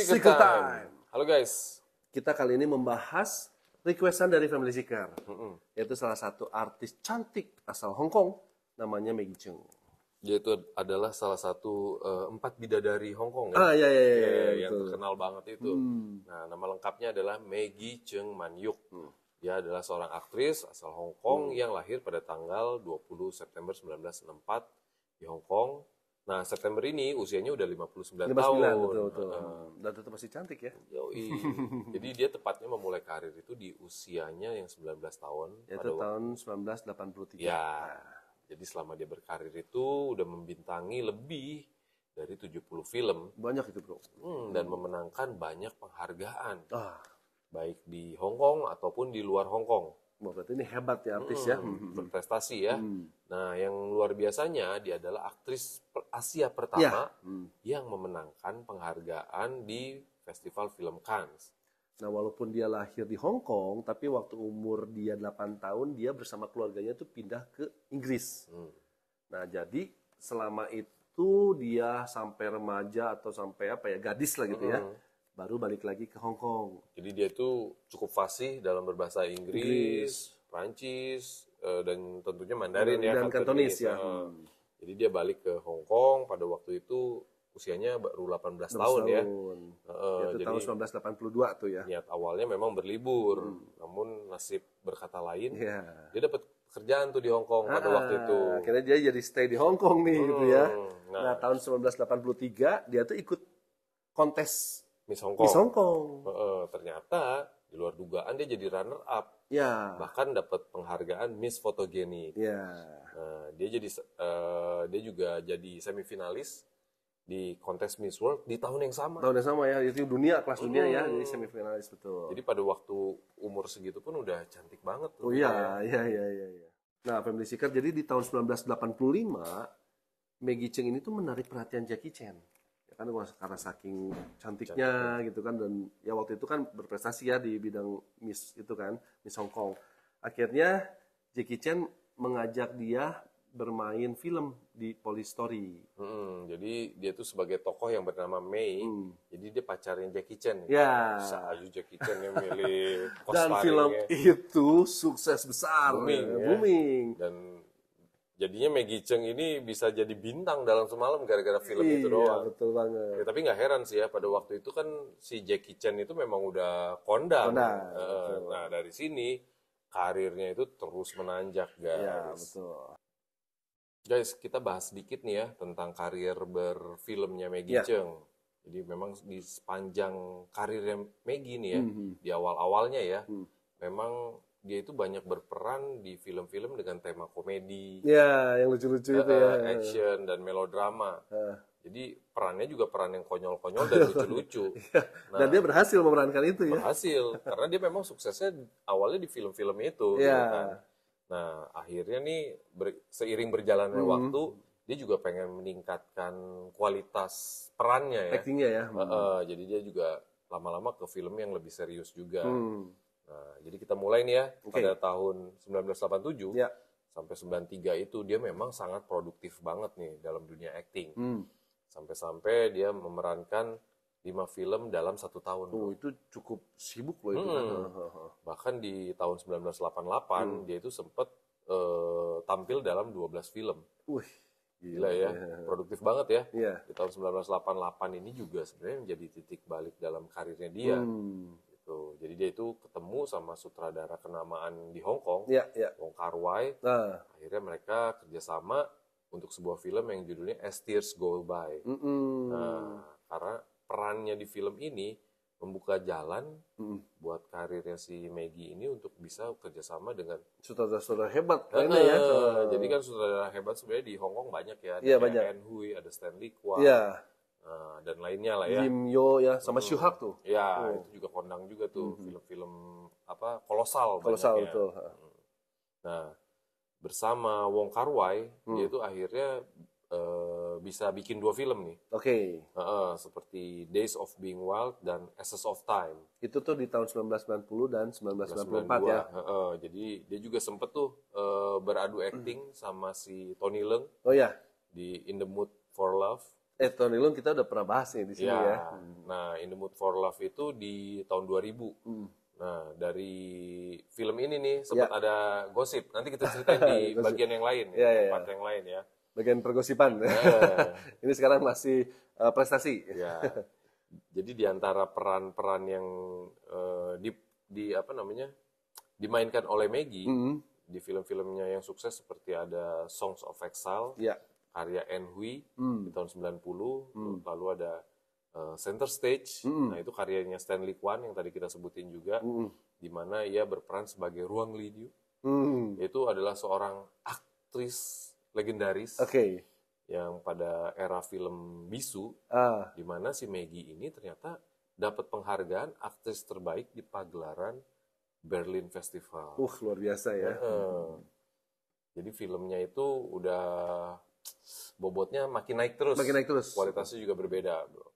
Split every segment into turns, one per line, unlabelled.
Secret Time.
Halo guys.
Kita kali ini membahas requestan dari Family Seeker. Yaitu salah satu artis cantik asal Hong Kong, namanya Maggie Cheung.
Dia itu adalah salah satu 4 bidadari Hong Kong
Ah, iya,
yang
betul.
terkenal banget itu. Nah, nama lengkapnya adalah Maggie Cheung Man Yuk. Dia adalah seorang aktris asal Hong Kong yang lahir pada tanggal 20 September 1964 di Hong Kong. Nah, September ini usianya udah 59 tahun.
Betul. Dan tetap masih cantik ya.
Yoi. Jadi dia tepatnya memulai karir itu di usianya yang 19 tahun.
Yaitu tahun 1983.
Ya. Jadi selama dia berkarir itu udah membintangi lebih dari 70 film.
Banyak itu bro.
Dan memenangkan banyak penghargaan.
Ah,
Baik di Hong Kong ataupun di luar Hong Kong.
berarti ini hebat ya artis ya.
Berprestasi ya. Nah, yang luar biasanya dia adalah aktris Asia pertama yang memenangkan penghargaan di Festival Film Cannes.
Nah, walaupun dia lahir di Hong Kong, tapi waktu umur dia 8 tahun, dia bersama keluarganya tuh pindah ke Inggris. Nah, jadi selama itu dia sampai remaja atau sampai gadis lah gitu ya, baru balik lagi ke Hong Kong.
Jadi dia itu cukup fasih dalam berbahasa Inggris, Prancis, dan tentunya Mandarin ya.
Dan Kantonis ya.
Jadi dia balik ke Hong Kong pada waktu itu usianya baru 18 tahun ya.
Itu
Jadi
tahun 1982 tuh ya.
niat awalnya memang berlibur, namun nasib berkata lain.
Iya.
Dia dapat kerjaan tuh di Hong Kong pada waktu itu.
Akhirnya dia jadi stay di Hong Kong nih gitu ya.
Nah,
Nah, tahun 1983 dia tuh ikut kontes
Miss Hong Kong.
Miss Hong Kong.
Ternyata di luar dugaan dia jadi runner up.
Ya.
Bahkan dapat penghargaan Miss Photogenic.
Ya.
Nah, dia juga jadi semifinalis di kontes Miss World di tahun yang sama.
Tahun yang sama ya, itu dunia, kelas dunia ya, jadi semifinalis betul.
Jadi pada waktu umur segitu pun udah cantik banget tuh.
Oh iya. Nah, Family Seeker, jadi di tahun 1985 Maggie Cheung ini tuh menarik perhatian Jackie Chan. Ya kan karena saking cantiknya gitu kan, dan ya waktu itu kan berprestasi ya di bidang Miss itu kan, Miss Hong Kong. Akhirnya Jackie Chan mengajak dia bermain film di Police Story.
Jadi dia tuh sebagai tokoh yang bernama Mei. Jadi dia pacarnya Jackie Chan.
Ya.
Bisa aja Jackie Chan yang milih
Dan film itu sukses besar, booming.
Dan jadinya Maggie Cheung ini bisa jadi bintang dalam semalam gara-gara film itu doang.
Iya, betul banget.
Ya, tapi nggak heran sih ya, pada waktu itu kan si Jackie Chan itu memang udah kondang. Nah, dari sini karirnya itu terus menanjak, guys.
Iya, betul.
Guys, kita bahas sedikit nih ya tentang karir berfilmnya Maggie Cheung. Jadi memang di sepanjang karirnya Maggie nih ya, di awal-awalnya ya, memang dia itu banyak berperan di film-film dengan tema komedi,
ya, yang lucu-lucu itu ya,
action dan melodrama. Jadi perannya juga peran yang konyol-konyol dan lucu-lucu.
Dan dia berhasil memerankan itu ya.
Berhasil, karena dia memang suksesnya awalnya di film-film itu. Gitu kan. Nah, akhirnya nih seiring berjalannya waktu, dia juga pengen meningkatkan kualitas perannya ya.
Actingnya ya.
Jadi dia juga lama-lama ke film yang lebih serius juga. Nah, jadi kita mulai nih ya, pada tahun 1987 sampai 93 itu dia memang sangat produktif banget nih dalam dunia acting. Sampai-sampai dia memerankan 5 film dalam 1 tahun.
Itu cukup sibuk loh itu kan.
Bahkan di tahun 1988 dia itu sempat tampil dalam 12 film.
Wih,
gila ya, produktif banget ya.
Iya.
Di tahun 1988 ini juga sebenarnya menjadi titik balik dalam karirnya dia. Gitu. Jadi dia itu ketemu sama sutradara kenamaan di Hong Kong, Wong Kar-wai. Akhirnya mereka kerjasama untuk sebuah film yang judulnya As Tears Go By. Nah, karena perannya di film ini membuka jalan buat karirnya si Maggie ini untuk bisa kerjasama dengan
sutradara hebat kayaknya ya.
Jadi kan sutradara hebat sebenarnya di Hong Kong banyak ya.
Iya, banyak.
Anne Hui, ada Stanley Kwan, dan lainnya lah ya.
Lim Yo ya, sama Shu Hak tuh.
Ya, itu juga kondang juga tuh film-film kolosal
Kolosal
banyaknya.
betul.
Nah, bersama Wong Kar-wai dia itu akhirnya bisa bikin 2 film nih. Seperti Days of Being Wild dan Essence of Time.
Itu tuh di tahun 1990 dan 1994 ya.
Jadi dia juga sempet tuh beradu acting sama si Tony Leung
Oh ya.
di In the Mood for Love.
Tony Leung kita udah pernah bahas nih di sini ya.
Nah, In the Mood for Love itu di tahun 2000. Nah, dari film ini nih sempat ada gosip. Nanti kita ceritain di bagian yang lain, part yang lain ya.
Bagian pergosipan. Ini sekarang masih prestasi.
Ya. Jadi di antara peran-peran yang dimainkan oleh Maggie di film-filmnya yang sukses seperti ada Songs of Exile, karya Anne Hui di tahun 90, lalu ada Center Stage, nah itu karyanya Stanley Kwan yang tadi kita sebutin juga, di mana ia berperan sebagai Ruang Li-Diu. Itu adalah seorang aktris legendaris yang pada era film bisu, di mana si Maggie ini ternyata dapat penghargaan aktris terbaik di pagelaran Berlin Festival.
Luar biasa ya.
Jadi filmnya itu udah bobotnya makin naik terus. Kualitasnya juga berbeda, bro.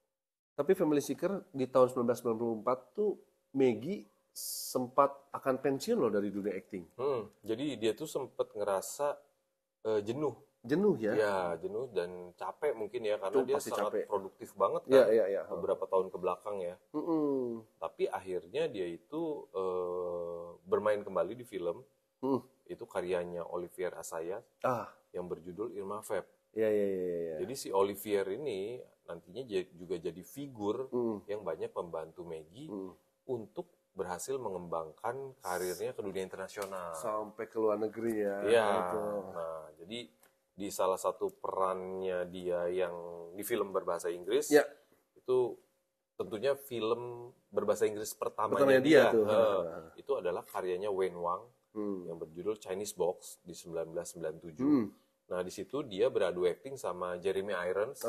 Tapi Family Seeker di tahun 1994 tuh Maggie sempat akan pensiun loh dari dunia acting.
Jadi dia tuh sempat ngerasa jenuh.
Jenuh ya?
Ya, jenuh dan capek mungkin ya, karena dia sangat produktif banget kan beberapa tahun ke belakang ya. Tapi akhirnya dia itu bermain kembali di film. Itu karyanya Olivier Assayas yang berjudul Irma Vep. Jadi si Olivier ini nantinya juga jadi figur yang banyak membantu Maggie untuk berhasil mengembangkan karirnya ke dunia internasional.
Sampai ke luar negeri ya.
Iya. Nah, jadi di salah satu perannya dia yang di film berbahasa Inggris, itu tentunya film berbahasa Inggris pertamanya dia tuh. Itu adalah karyanya Wayne Wang yang berjudul Chinese Box di 1997. Nah, di situ dia beradu acting sama Jeremy Irons.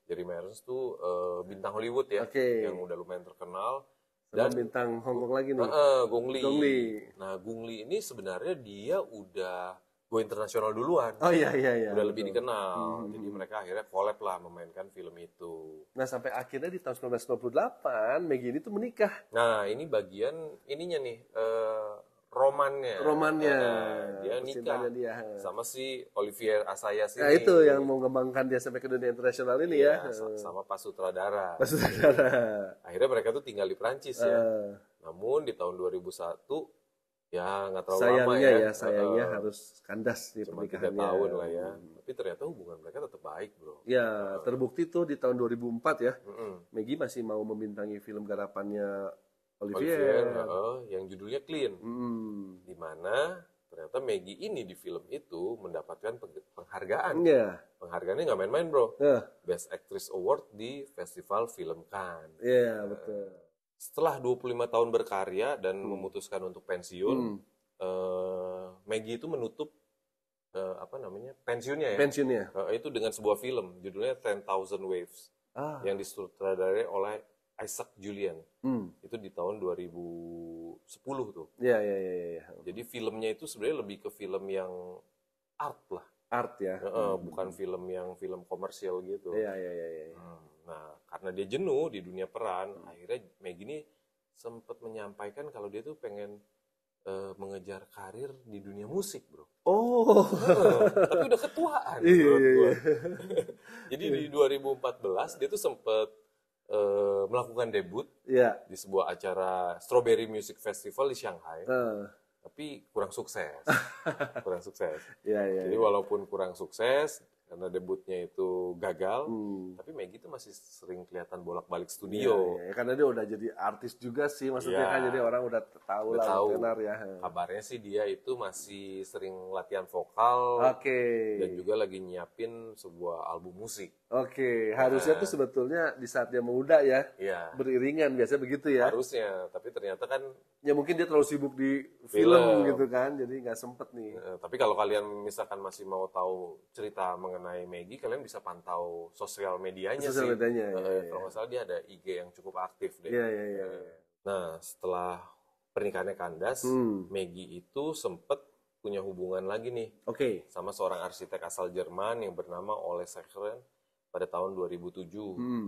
Jeremy Irons tuh bintang Hollywood ya, yang udah lumayan terkenal.
Dan bintang Hong Kong lagi nih.
Gong Li. Nah, Gong Li ini sebenarnya dia udah go internasional duluan.
Iya.
Udah lebih dikenal. Jadi mereka akhirnya collab lah memainkan film itu.
Nah, sampai akhirnya di tahun 1998 Maggie ini tuh menikah.
Nah, ini bagian ininya nih, romannya. Dia nikah sama si Olivier Assayas ini.
Nah, itu yang mau mengembangkan dia sampai ke dunia internasional ini ya.
Sama Pak Sutradara. Akhirnya mereka tuh tinggal di Prancis ya. Namun di tahun 2001 ya nggak terlalu lama ya.
Sayangnya harus kandas di
Cuma 3
pernikahannya.
tahun lah ya. Tapi ternyata hubungan mereka tetap baik, bro.
Ya, terbukti tuh di tahun 2004 ya. Maggie masih mau membintangi film garapannya Olivier,
yang judulnya Clean. Di mana ternyata Maggie ini di film itu mendapatkan penghargaan. Penghargaannya nggak main-main, bro. Best Actress Award di Festival Film Cannes.
Iya, betul.
Setelah 25 tahun berkarya dan memutuskan untuk pensiun, Maggie itu menutup pensiunnya ya. Itu dengan sebuah film judulnya 10,000 Waves yang disutradarai oleh Isaac Julien. Itu di tahun 2010 tuh.
Iya.
Jadi filmnya itu sebenarnya lebih ke film yang art lah.
Art ya.
Bukan film komersial gitu.
Iya.
Nah, karena dia jenuh di dunia peran, akhirnya Maggie ini sempat menyampaikan kalau dia tuh pengen mengejar karir di dunia musik, bro. Tapi udah ketuaan. Iya. Jadi di 2014 dia tuh sempat melakukan debut di sebuah acara Strawberry Music Festival di Shanghai. Tapi kurang sukses. Jadi walaupun kurang sukses, karena debutnya itu gagal, tapi Maggie itu masih sering kelihatan bolak-balik studio.
Karena dia udah jadi artis juga sih, maksudnya kan jadi orang udah tahu lah, tenar ya.
Kabarnya sih dia itu masih sering latihan vokal, dan juga lagi nyiapin sebuah album musik.
Harusnya tuh sebetulnya di saat dia muda ya, beriringan, biasanya begitu ya.
Harusnya, tapi ternyata kan
ya mungkin dia terlalu sibuk di film gitu kan, jadi nggak sempet nih.
Tapi kalau kalian misalkan masih mau tahu cerita mengenai Maggie, kalian bisa pantau sosial medianya sih. Kalau nggak salah dia ada IG yang cukup aktif deh. Nah, setelah pernikahannya kandas, Maggie itu sempet punya hubungan lagi nih sama seorang arsitek asal Jerman yang bernama Ole Seckeren pada tahun 2007.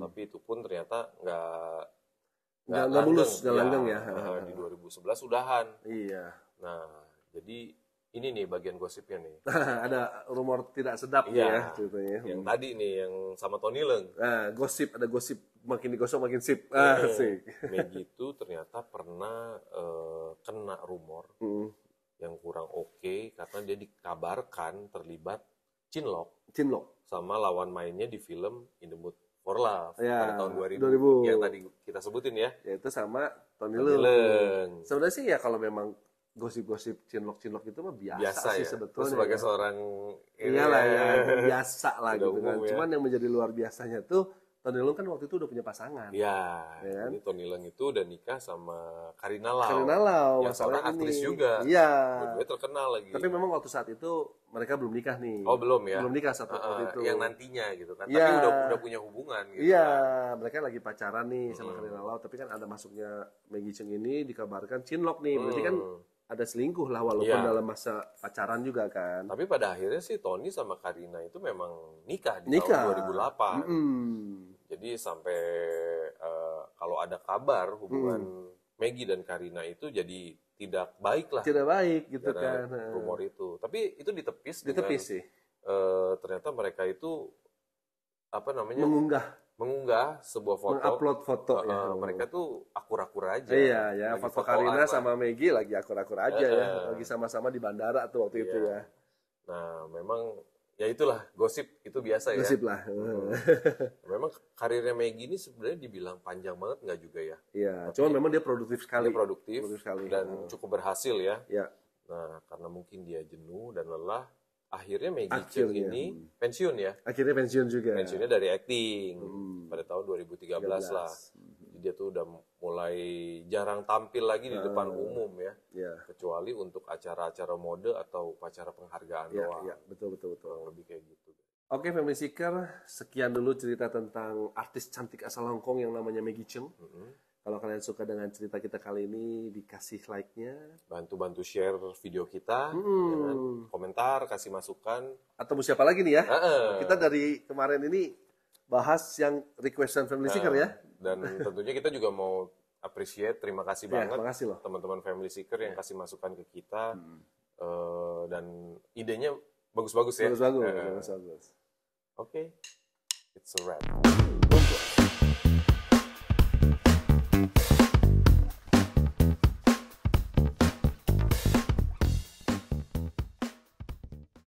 Tapi itu pun ternyata nggak
mulus, nggak langgeng ya.
Di 2011 udahan.
Iya.
Nah, jadi ini nih bagian gosipnya nih.
Ada rumor tidak sedap ya ceritanya.
Yang tadi nih yang sama Tony Leung.
Gosip, ada gosip, makin digosok makin sip. Asik.
Maggie itu ternyata pernah kena rumor yang kurang oke karena dia dikabarkan terlibat cinlok sama lawan mainnya di film In the Mood for Love pada tahun 2000 yang tadi kita sebutin ya.
Yaitu sama Tony Leung. Sebenarnya sih ya kalau memang gosip-gosip cinlok itu mah biasa sih sebetulnya.
Terus sebagai seorang
iyalah ya biasa lah gitu kan. Cuman yang menjadi luar biasanya tuh Tony Leung kan waktu itu udah punya pasangan.
Iya. Kan? Ini Tony Leung itu udah nikah sama Karina Lau.
Karina Lau,
yang seorang aktris juga.
Iya.
Dia terkenal lagi.
Tapi memang waktu saat itu mereka belum nikah nih.
Oh belum ya?
Belum nikah waktu itu.
Yang nantinya gitu kan. Tapi udah punya hubungan gitu.
Iya, mereka lagi pacaran nih sama Karina Lau. Tapi kan ada masuknya Maggie Cheung ini dikabarkan cinlok nih. Berarti kan ada selingkuh lah walaupun dalam masa pacaran juga kan.
Tapi pada akhirnya sih Tony sama Karina itu memang nikah di tahun 2008. Jadi sampai kalau ada kabar hubungan Maggie dan Karina itu jadi tidak baik lah.
Tidak baik gitu kan.
Rumor itu. Tapi itu ditepis
sih.
Ternyata mereka itu mengunggah sebuah foto,
mengupload foto ya.
Mereka tuh akur-akur aja.
Iya ya, foto Karina sama Maggie lagi akur-akur aja ya, lagi sama-sama di bandara tuh waktu itu ya.
Nah, memang ya itulah gosip itu biasa ya.
Gosip lah.
Memang karirnya Maggie ini sebenarnya dibilang panjang banget nggak juga ya?
Iya, cuman memang dia produktif sekali.
Dia produktif sekali. Dan cukup berhasil ya.
Iya.
Nah, karena mungkin dia jenuh dan lelah, akhirnya Maggie Cheung ini pensiun ya.
Akhirnya pensiun juga.
Pensiunnya dari acting pada tahun 2013 lah. Jadi dia tuh udah mulai jarang tampil lagi di depan umum ya. Kecuali untuk acara-acara mode atau acara penghargaan doang.
Iya, betul.
Lebih kayak gitu.
Oke, Family Seeker, sekian dulu cerita tentang artis cantik asal Hong Kong yang namanya Maggie Cheung. Kalau kalian suka dengan cerita kita kali ini, dikasih like-nya.
Bantu share video kita, ya kan? Komentar, kasih masukan.
Atau mau siapa lagi nih ya? Kita dari kemarin ini bahas yang requestan Family Seeker ya.
Dan tentunya kita juga mau appreciate, terima kasih banget teman-teman Family Seeker yang kasih masukan ke kita. Dan idenya bagus-bagus ya.
Bagus-bagus.
Oke, it's a wrap.